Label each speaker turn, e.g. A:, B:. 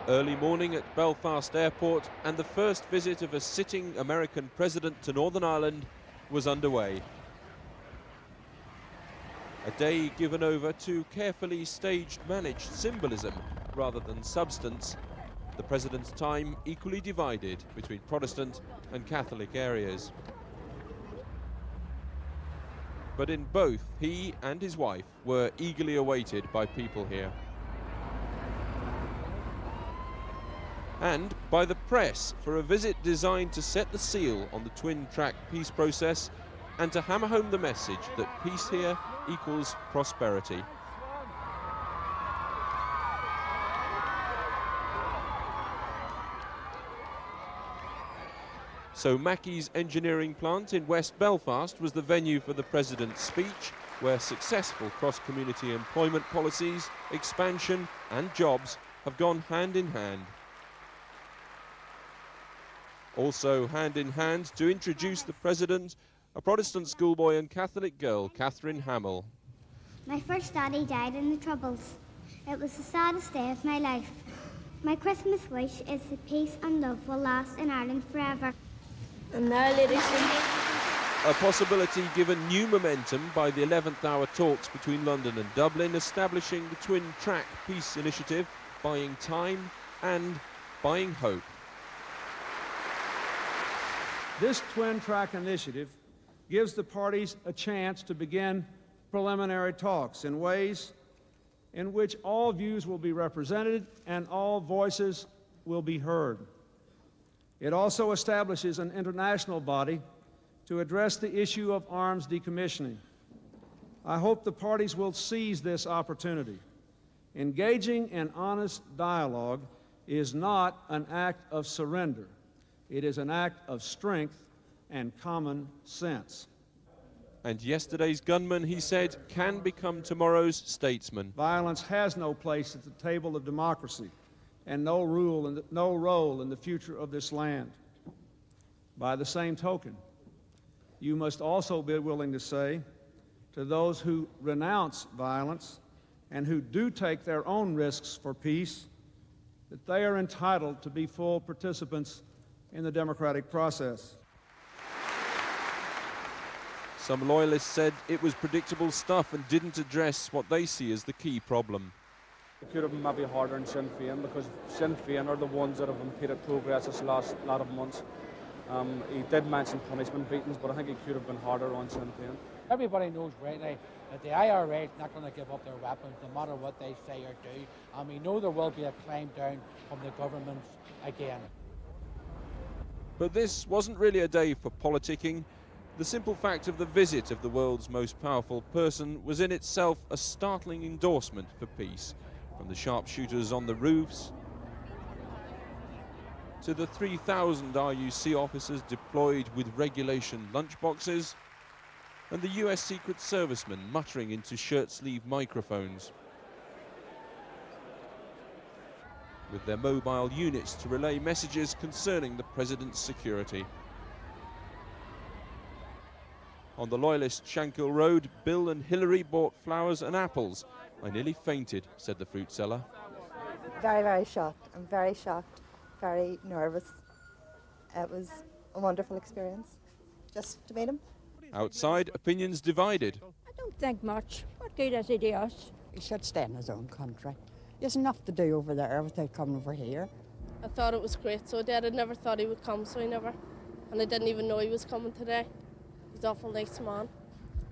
A: Early morning at Belfast Airport, and the first visit of a sitting American president to Northern Ireland was underway. A day given over to carefully staged managed symbolism rather than substance, the president's time equally divided between Protestant and Catholic areas. But in both, he and his wife were eagerly awaited by people here. And by the press for a visit designed to set the seal on the twin-track peace process and to hammer home the message that peace here equals prosperity. So Mackey's engineering plant in West Belfast was the venue for the president's speech, where successful cross-community employment policies, expansion and jobs have gone hand in hand. Also hand in hand to introduce the president, a Protestant schoolboy and Catholic girl, Catherine Hamill.
B: My first daddy died in the Troubles. It was the saddest day of my life. My Christmas wish is that peace and love will last in Ireland forever.
C: And now, ladies and
A: A possibility given new momentum by the 11th hour talks between London and Dublin, establishing the twin-track peace initiative, buying time and buying hope.
D: This twin-track initiative gives the parties a chance to begin preliminary talks in ways in which all views will be represented and all voices will be heard. It also establishes an international body to address the issue of arms decommissioning. I hope the parties will seize this opportunity. Engaging in honest dialogue is not an act of surrender. It is an act of strength and common sense.
A: And yesterday's gunman, he said, can become tomorrow's statesman.
D: Violence has no place at the table of democracy and no role in the future of this land. By the same token, you must also be willing to say to those who renounce violence and who do take their own risks for peace that they are entitled to be full participants in the democratic process.
A: Some loyalists said it was predictable stuff and didn't address what they see as the key problem.
E: It could have been maybe harder in Sinn Féin, because Sinn Féin are the ones that have impeded progress this last lot of months. He did mention punishment beatings, but I think it could have been harder on Sinn Féin.
F: Everybody knows rightly that the IRA is not going to give up their weapons no matter what they say or do, and we know there will be a climb down from the governments again.
A: But this wasn't really a day for politicking. The simple fact of the visit of the world's most powerful person was in itself a startling endorsement for peace, from the sharpshooters on the roofs to the 3,000 RUC officers deployed with regulation lunchboxes, and the US Secret Servicemen muttering into shirt-sleeve microphones, with their mobile units to relay messages concerning the president's security. On the loyalist Shankill Road, Bill and Hillary bought flowers and apples. I nearly fainted, said the fruit seller.
G: Very, very shocked. I'm very shocked, very nervous. It was a wonderful experience, just to meet him.
A: Outside, opinions divided.
H: I don't think much. What good does he do us?
I: He should stay in his own country. There's enough to do over there without coming over here.
C: I thought it was great, so I did. I never thought he would come, so I never. And I didn't even know he was coming today. He's an awful nice man.